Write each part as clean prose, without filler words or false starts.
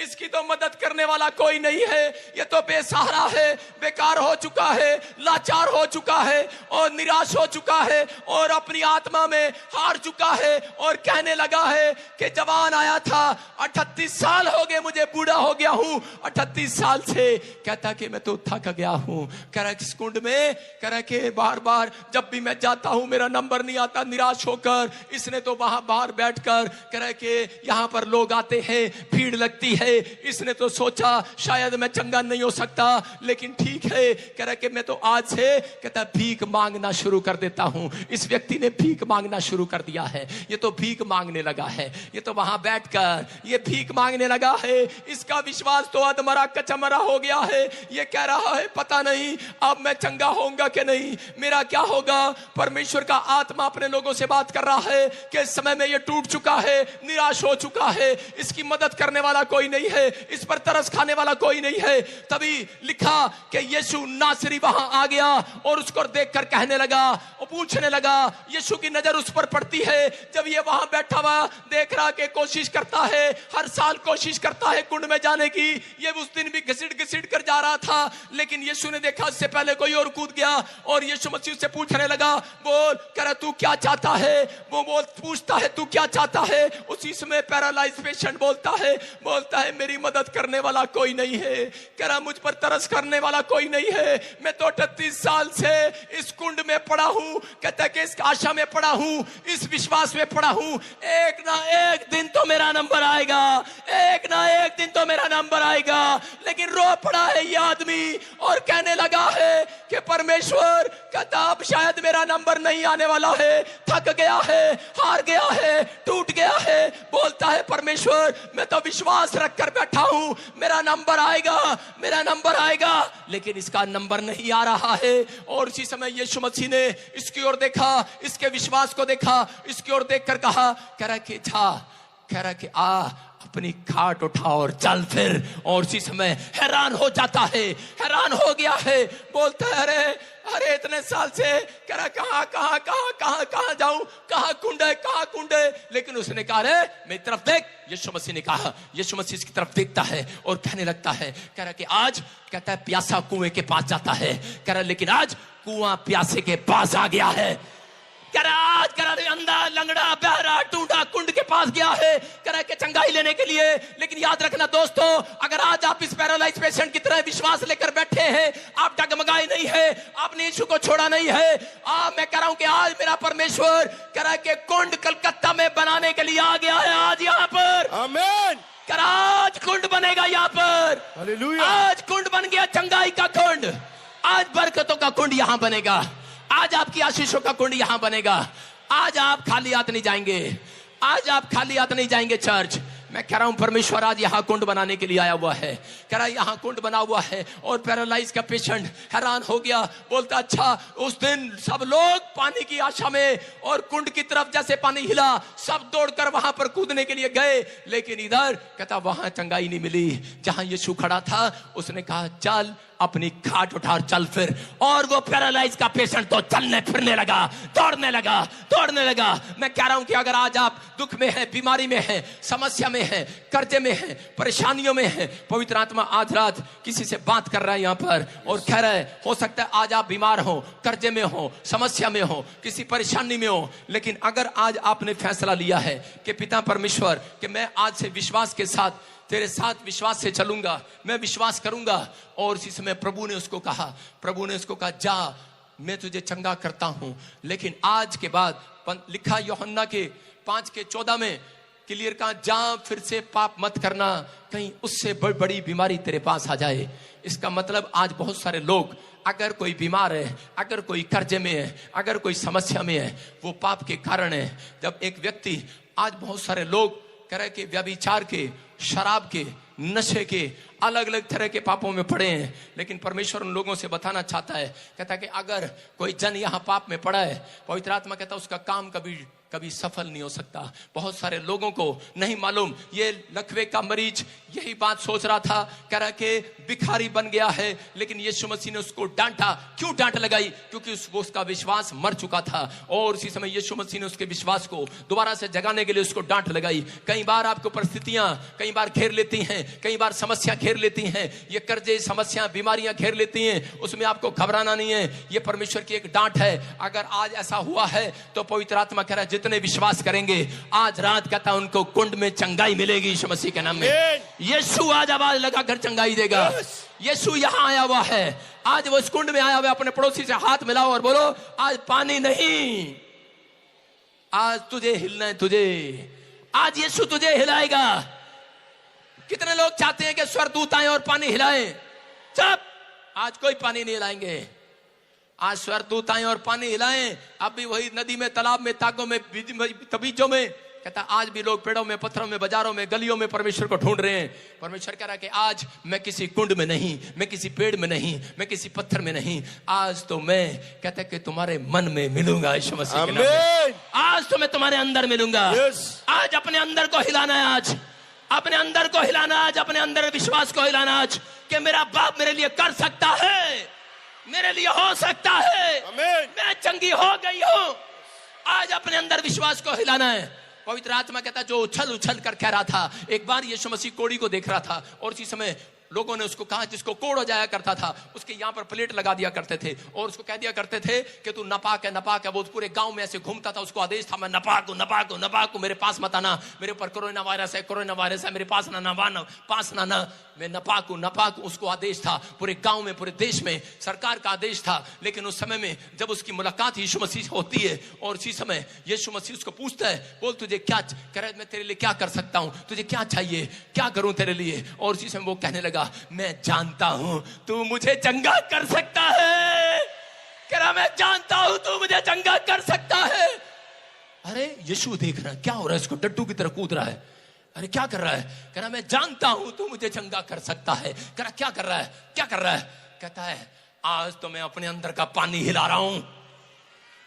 इसकी तो मदद करने वाला कोई नहीं है, ये तो बेसहारा है, बेकार हो चुका है, लाचार हो चुका है और निराश हो चुका है और अपनी आत्मा में हार चुका है और कहने लगा है कि जवान आया था, 38 साल हो गए मुझे, बूढ़ा हो गया हूं 38 साल से। कहता कि मैं तो थक गया हूं। कह रहा किस कुंड में, कह रहा कि बार बार जब भी मैं जाता हूं मेरा नंबर नहीं आता, निराश होकर इसने तो वहां बाहर बैठकर, कह रहा कि यहां पर लोग आते हैं, भीड़ लगती है, इसने तो सोचा शायद मैं चंगा नहीं हो सकता, लेकिन ठीक है, कह रहा कि मैं तो आज से, कहता भीख मांगना शुरू कर देता हूं। इस व्यक्ति ने भीख मांगना शुरू कर दिया है, ये तो भीख मांगने लगा है, ये तो वहां बैठकर ये भीख मांगने लगा है। इसका विश्वास तो अधमरा कचमरा हो गया है, ये कह रहा है पता नहीं अब मैं चंगा होऊंगा कि नहीं, मेरा क्या होगा। परमेश्वर का आत्मा अपने लोगों से बात कर रहा है कि इस समय में ये टूट चुका है, निराश हो चुका है, इसकी मदद करने वाला कोई नहीं है, इस पर तरस खाने वाला कोई नहीं है। तभी लिखा कि यीशु नासरी वहां आ गया और उसको देखकर कहने लगा और पूछने लगा, यीशु की नजर उस पर पड़ती है जब ये वहां बैठा हुआ देख रहा कि कोशिश करता है, हर साल कोशिश करता है कुंड में जाने की। ये उस दिन भी घसीट कर जा रहा था, लेकिन यीशु ने देखा इससे पहले कोई और कूद गया और यीशु मसीह से पूछने लगा, बोल, कह रहा तू क्या चाहता है। वो पूछता है तू क्या चाहता है। उसी समय पैरालाइज पेशेंट बोलता है मेरी मदद करने वाला कोई नहीं है, कह रहा मुझ पर तरस करने वाला कोई नहीं है, मैं तो 38 साल से इस कुंड में पड़ा हूं। कहता है कि इस आशा में पड़ा हूं, इस विश्वास में पड़ा हूं, एक ना एक दिन तो मेरा नंबर आएगा, एक ना एक दिन तो मेरा नंबर आएगा। लेकिन रो पड़ा है ये आदमी और कहने लगा है कि परमेश्वर, कहता अब शायद मेरा नंबर नहीं आने वाला है, थक गया है, हार गया है, टूट गया है। बोलता है परमेश्वर मैं तो विश्वास रखकर बैठा हूं, मेरा नंबर आएगा, मेरा नंबर आएगा, लेकिन इसका नंबर नहीं आ रहा है। और उसी समय यीशु मसीह ने इसकी ओर देखा, इसके विश्वास को देखा, इसकी ओर देखकर कहा, कह रहा कि जा, कह रहा कि आ अपनी खाट उठा और चल फिर। और उसी समय हैरान हो जाता है, हैरान हो गया है, बोलता है अरे इतने साल से, कह रहा कहां जाऊं, कहां कुंड है। लेकिन उसने कहा अरे मेरी तरफ देख। यीशु मसीह ने कहा, यीशु मसीह इसकी तरफ देखता है और कहने लगता है, कह रहा कि आज, कहता है प्यासा कुएं के पास जाता है, कह रहा लेकिन आज कुआं प्यासे के पास आ गया है। कह रहा आज, कह रहा अंधा लंगड़ा बहरा टूटा कुंड के पास गया है, कह रहा कि चंगाई लेने के लिए। लेकिन याद रखना दोस्तों, अगर आज आप इस पैरालाइज पेशेंट की तरह विश्वास लेकर बैठे हैं, आप डगमगाए नहीं है, आपने यीशु को छोड़ा नहीं है, मैं कह रहा हूं कि आज मेरा परमेश्वर, कह रहा कि कुंड कलकत्ता में बनाने के लिए आ गया है आज यहाँ पर। आमीन। कह रहा आज कुंड बनेगा यहाँ पर, हालेलुया। आज कुंड बन गया, चंगाई का कुंड, आज बरकतों का कुंड यहाँ बनेगा, आज आपकी आशीषों का कुंड यहां बनेगा। आज आप खाली हाथ नहीं जाएंगे, आज आप खाली हाथ नहीं जाएंगे चर्च। मैं कह रहा हूं परमेश्वर आज यहां कुंड बनाने के लिए आया हुआ है। कह रहा यहां कुंड बना हुआ है। और पैरालाइज का पेशेंट हैरान हो गया, बोलता अच्छा उस दिन सब लोग पानी की आशा में और कुंड की तरफ जैसे पानी हिला, सब दौड़कर वहां पर कूदने के लिए गए, लेकिन इधर कहता वहां चंगाई नहीं मिली। जहां यीशु खड़ा था उसने कहा चल अपनी खाट उठा चल फिर। और वो पैरालाइज का पेशेंट तो चलने फिरने लगा, दौड़ने लगा। मैं कह रहा हूं कि अगर आज आप दुख में हैं, बीमारी में हैं, समस्या में हैं, कर्जे में हैं, परेशानियों में हैं, पवित्र आत्मा आज रात किसी से बात कर रहा है यहाँ पर और कह रहा है हो सकता है आज आप बीमार हो, कर्जे में हो, समस्या में हो, किसी परेशानी में हो, लेकिन अगर आज आपने फैसला लिया है कि पिता परमेश्वर कि मैं आज से विश्वास के साथ तेरे साथ विश्वास से चलूंगा, मैं विश्वास करूंगा। और इसी समय प्रभु ने उसको कहा जा मैं तुझे चंगा करता हूं। लेकिन आज के बाद लिखा यूहन्ना के 5:14 में क्लियर कहा जा फिर से पाप मत करना, कहीं उससे बड़ी बीमारी तेरे पास आ जाए। इसका मतलब आज बहुत सारे लोग, अगर कोई बीमार है, अगर कोई कर्जे में है, अगर कोई समस्या में है, वो पाप के कारण है। जब एक व्यक्ति, आज बहुत सारे लोग कह रहे कि व्यभिचार के, शराब के, नशे के, अलग अलग तरह के पापों में पड़े हैं, लेकिन परमेश्वर उन लोगों से बताना चाहता है, कहता है कि अगर कोई जन यहाँ पाप में पड़ा है, पवित्र आत्मा कहता है उसका काम कभी सफल नहीं हो सकता। बहुत सारे लोगों को नहीं मालूम, ये लकवे का मरीज यही बात सोच रहा था, कह रहा कि भिखारी बन गया है, लेकिन यीशु मसीह ने उसको डांटा। क्यों डांट लगाई? क्योंकि उसका विश्वास मर चुका था और उसी समय यीशु मसीह ने उसके विश्वास को दोबारा से जगाने के लिए उसको डांट लगाई। कई बार आपको परिस्थितियां कई बार घेर लेती हैं, कई बार समस्या घेर लेती हैं, ये कर्जे, समस्या, बीमारियां घेर लेती हैं, उसमें आपको घबराना नहीं है, ये परमेश्वर की एक डांट है। अगर आज ऐसा हुआ है तो पवित्र आत्मा कह रहा है जितने विश्वास करेंगे आज रात कहता उनको कुंड में चंगाई मिलेगी यीशु मसीह के नाम में। यीशु आज आवाज लगाकर चंगाई देगा। यीशु यहां आया हुआ है, आज वो इस कुंड में आया हुआ है। अपने पड़ोसी से हाथ मिलाओ और बोलो आज पानी नहीं, आज तुझे हिलना है, तुझे आज यीशु तुझे हिलाएगा। कितने लोग चाहते हैं कि स्वर्गदूत आए और पानी हिलाएं? चुप, आज कोई पानी नहीं हिलाएंगे। आज स्वर्गदूत आए और पानी हिलाएं। अब भी वही नदी में, तालाब में, ताकों में, तबीजों में, कहता आज भी लोग पेड़ों में, पत्थरों में, बाजारों में, गलियों में परमेश्वर को ढूंढ रहे हैं। परमेश्वर कह रहा है कि आज मैं किसी कुंड में नहीं, मैं किसी पेड़ में नहीं, मैं किसी पत्थर में नहीं, आज तो मैं कहता कि तुम्हारे मन में मिलूंगा यीशु मसीह के नाम में। आज तो मैं तुम्हारे अंदर मिलूंगा। आज अपने अंदर को हिलाना है, आज अपने अंदर को हिलाना, आज अपने अंदर विश्वास को हिलाना, आज कि मेरा बाप मेरे लिए कर सकता है, मेरे लिए हो सकता है, मैं चंगी हो गई हूं। आज अपने अंदर विश्वास को हिलाना है। पवित्र आत्मा कहता जो उछल उछल कर कह रहा था, एक बार यीशु मसीह कोड़ी को देख रहा था और उसी समय लोगों ने उसको कहा, जिसको कोड़ हो जाया करता था उसके यहाँ पर प्लेट लगा दिया करते थे और उसको कह दिया करते थे कि तू नापाक है, नापाक है। वो पूरे गांव में ऐसे घूमता था, उसको आदेश था मैं नापाक हूं, नापाक हूं, नापाक हूं, मेरे पास मत आना, मेरे ऊपर कोरोना वायरस है, कोरोना वायरस है, मेरे पास ना पास ना, मैं नापाक हूं, नापाक हूं। उसको आदेश था पूरे गांव में, पूरे देश में, सरकार का आदेश था। लेकिन उस समय में जब उसकी मुलाकात यीशु मसीह से होती है और उसी समय यीशु मसीह उसको पूछता है, बोल तुझे क्या, कह रहा है मैं तेरे लिए क्या कर सकता हूं, तुझे क्या चाहिए, क्या करूं तेरे लिए? और उसी समय वो कहने लगा मैं जानता हूं तू मुझे चंगा कर सकता है। कह रहा मैं जानता हूं तू मुझे चंगा कर सकता है। अरे यीशु देख रहा है क्या हो रहा है, इसको डड्डू की तरह कूद रहा है। अरे क्या कर रहा है? कह रहा मैं जानता हूं तू मुझे चंगा कर सकता है। कह रहा क्या कर रहा है, क्या कर रहा है? कहता है आज तो मैं अपने अंदर का पानी हिला रहा हूं,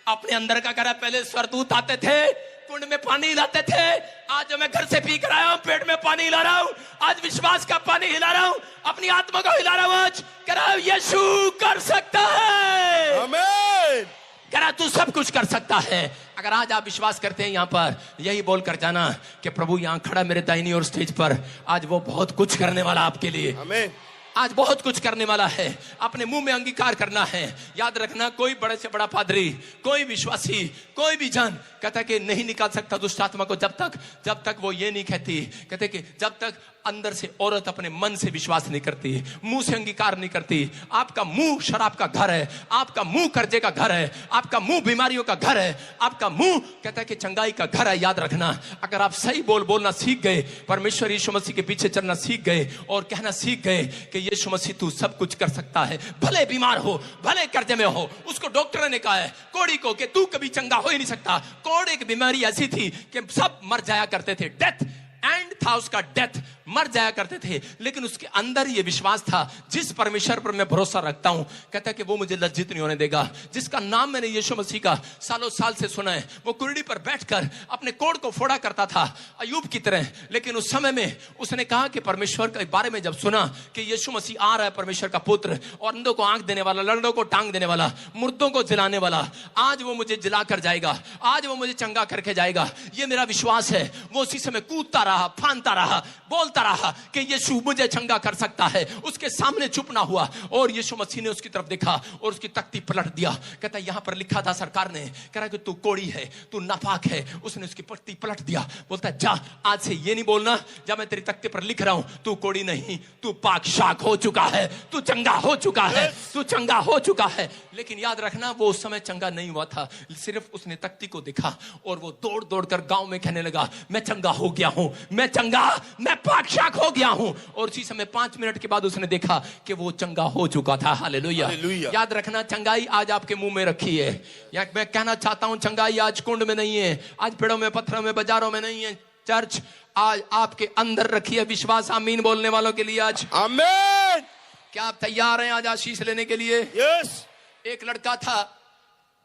अपने अंदर का। कह रहा पहले स्वर्गदूत आते थे, कुंड में पानी हिलाते थे, आज जो मैं घर से पी कर आया हूं पेट में पानी हिला रहा हूं, आज विश्वास का पानी हिला रहा हूं, अपनी आत्मा को हिला रहा हूं। आज कह रहा यीशु कर सकता है, आमीन। कह रहा तू सब कुछ कर सकता है। अगर आज आप विश्वास करते हैं यहाँ पर यही बोलकर जाना कि प्रभु यहाँ खड़ा मेरे दाहिनी ओर स्टेज पर, आज वो बहुत कुछ करने वाला आपके लिए, आमीन। आज बहुत कुछ करने वाला है। अपने मुंह में अंगीकार करना है। याद रखना कोई बड़े से बड़ा पादरी, कोई विश्वासी, कोई भी जन कहता कि नहीं निकाल सकता दुष्ट आत्मा को जब तक वो ये नहीं कहती, कहते कि जब तक अंदर से औरत अपने मन से विश्वास नहीं करती, मुंह से अंगीकार नहीं करती। आपका मुंह शराब का घर है, आपका मुंह कर्जे का घर है, आपका मुंह बीमारियों का घर है, आपका मुंह कहता है कि चंगाई का घर है। याद रखना अगर आप सही बोलना सीख गए, परमेश्वर यीशु मसीह के पीछे चलना सीख गए और कहना सीख गए कि यीशु मसीह तू सब कुछ कर सकता है, भले बीमार हो, भले कर्जे में हो। उसको डॉक्टर ने कहा है कोड़ी को कि तू कभी चंगा हो ही नहीं सकता। कोड़ी की बीमारी ऐसी थी कि सब मर जाया करते थे, डेथ एंड था उसका, डेथ, मर जाया करते थे। लेकिन उसके अंदर ये विश्वास था जिस परमेश्वर पर मैं भरोसा रखता हूं, कहता है कि वो मुझे लज्जित नहीं होने देगा। जिसका नाम मैंने यीशु मसीह का सालों साल से सुना है, वो कुर्डी पर बैठकर अपने कोड़ को फोड़ा करता था अयूब की तरह। लेकिन उस समय में उसने कहा कि परमेश्वर के बारे में जब सुना कि यीशु मसीह आ रहा है, परमेश्वर का पुत्र, और अंधों को आंख देने वाला, लंगड़ों को टांग देने वाला, मुर्दों को जिलाने वाला, आज वो मुझे जिला कर जाएगा, आज वो मुझे चंगा करके जाएगा, ये मेरा विश्वास है। वो उसी समय कूदता रहा, फानता रहा, बोलता रहा कि यीशु मुझे चंगा कर सकता है। उसके सामने चुप ना हुआ और यीशु मसीह ने उसकी तरफ देखा और उसकी तख्ती पलट दिया। कहता यहां पर लिखा था सरकार ने, कह रहा कि तू कोड़ी है, तू नापाक है। उसने उसकी तख्ती पलट दिया, बोलता जा आज से ये नहीं बोलना, जब मैं तेरी तख्ते पर लिख रहा हूं तू कोड़ी नहीं, तू पाक शाक हो चुका है, तू चंगा हो चुका है, तू चंगा हो चुका है। लेकिन याद रखना वो उस समय चंगा नहीं हुआ था, सिर्फ उसने तख्ती को देखा और वो दौड़ दौड़ कर गांव में कहने लगा मैं चंगा हो गया हूं, मैं चंगा, मैं पाक शाक हो गया हूं। और उसी समय 5 मिनट के बाद उसने देखा कि वो चंगा हो चुका था। हालेलुया। याद रखना चंगाई आज आपके मुंह में रखी है। या मैं कहना चाहता हूं चंगाई आज कुंड में नहीं है, आज पेड़ों में, पत्थरों में, बाजारों में नहीं है। चर्च आज आपके अंदर रखी है। विश्वास आमीन बोलने वालों के लिए आज आमीन। क्या आप तैयार हैं आज आशीष लेने के लिए? यस। एक लड़का था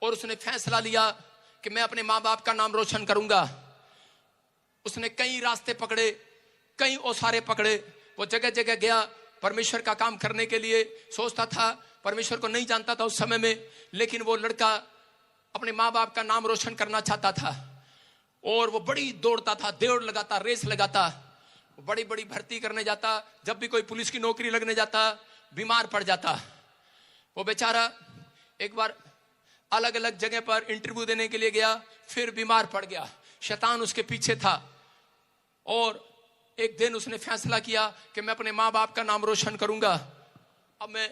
और उसने फैसला लिया कि मैं अपने माँ बाप का नाम रोशन करूंगा। उसने कई रास्ते पकड़े, कई ओसारे पकड़े, वो जगह जगह गया परमेश्वर का काम करने के लिए, सोचता था, परमेश्वर को नहीं जानता था उस समय में, लेकिन वो लड़का अपने माँ बाप का नाम रोशन करना चाहता था और वो बड़ी दौड़ता था, दौड़ लगाता, रेस लगाता, बड़ी बड़ी भर्ती करने जाता। जब भी कोई पुलिस की नौकरी लगने जाता बीमार पड़ जाता। वो बेचारा एक बार अलग अलग जगह पर इंटरव्यू देने के लिए गया, फिर बीमार पड़ गया। शैतान उसके पीछे था और एक दिन उसने फैसला किया कि मैं अपने माँ बाप का नाम रोशन करूंगा, अब मैं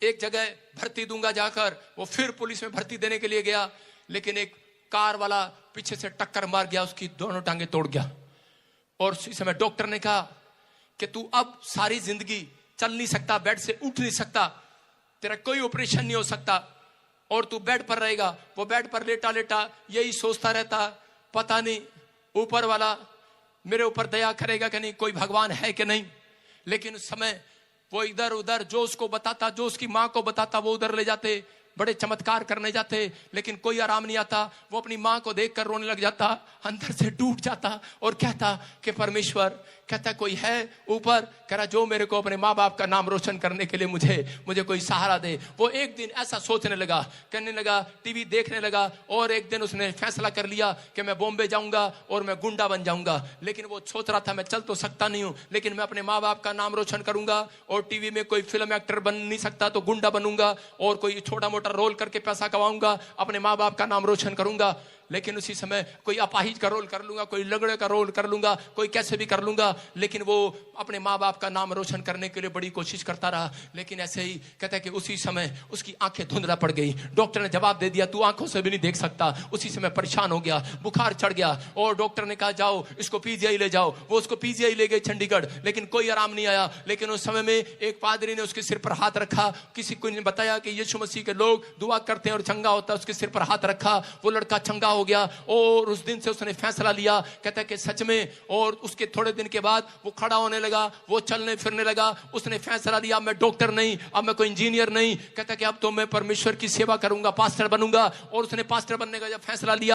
एक जगह भर्ती दूंगा जाकर। वो फिर पुलिस में भर्ती देने के लिए गया, लेकिन एक कार वाला पीछे से टक्कर मार गया, उसकी दोनों टांगे तोड़ गया। और उसी समय डॉक्टर ने कहा कि तू अब सारी जिंदगी चल नहीं सकता, बेड से उठ नहीं सकता, तेरा कोई ऑपरेशन नहीं हो सकता और तू बेड पर रहेगा। वो बेड पर लेटा लेटा यही सोचता रहता, पता नहीं ऊपर वाला मेरे ऊपर दया करेगा कि नहीं, कोई भगवान है कि नहीं। लेकिन उस समय वो इधर उधर जो उसको बताता, जो उसकी माँ को बताता, वो उधर ले जाते, बड़े चमत्कार करने जाते, लेकिन कोई आराम नहीं आता। वो अपनी माँ को देखकर रोने लग जाता, अंदर से टूट जाता और कहता कि परमेश्वर, कहता कोई है ऊपर, कह रहा जो मेरे को अपने माँ बाप का नाम रोशन करने के लिए मुझे कोई सहारा दे। वो एक दिन ऐसा सोचने लगा, कहने लगा, टीवी देखने लगा और एक दिन उसने फैसला कर लिया कि मैं बॉम्बे जाऊंगा और मैं गुंडा बन जाऊंगा। लेकिन वो सोच रहा था मैं चल तो सकता नहीं हूं, लेकिन मैं अपने माँ बाप का नाम रोशन करूंगा और टीवी में कोई फिल्म एक्टर बन नहीं सकता तो गुंडा बनूंगा और कोई छोटा मोटा रोल करके पैसा कमाऊंगा, अपने माँ बाप का नाम रोशन करूंगा। लेकिन उसी समय कोई अपाहिज का रोल कर लूंगा, कोई लगड़े का रोल कर लूंगा, कोई कैसे भी कर लूंगा। लेकिन वो अपने माँ बाप का नाम रोशन करने के लिए बड़ी कोशिश करता रहा। लेकिन ऐसे ही कहता है कि उसी समय उसकी आंखें धुंधला पड़ गई। डॉक्टर ने जवाब दे दिया तू आंखों से भी नहीं देख सकता। उसी समय परेशान हो गया, बुखार चढ़ गया और डॉक्टर ने कहा जाओ इसको पीजीआई ले जाओ। वो उसको पीजीआई ले गए चंडीगढ़, लेकिन कोई आराम नहीं आया। लेकिन उस समय में एक पादरी ने उसके सिर पर हाथ रखा, किसी को ने बताया कि यीशु मसीह के लोग दुआ करते हैं और चंगा होता है, उसके सिर पर हाथ रखा, वो लड़का चंगा हो गया। और उस दिन से उसने फैसला लिया, कहता है कि सच में। और उसके थोड़े दिन के बाद वो खड़ा होने लगा, वो चलने फिरने लगा। उसने फैसला लिया मैं डॉक्टर नहीं, अब मैं कोई इंजीनियर नहीं, कहता है कि अब तो मैं परमेश्वर की सेवा करूंगा, पास्टर बनूंगा। और उसने पास्टर बनने का जब फैसला लिया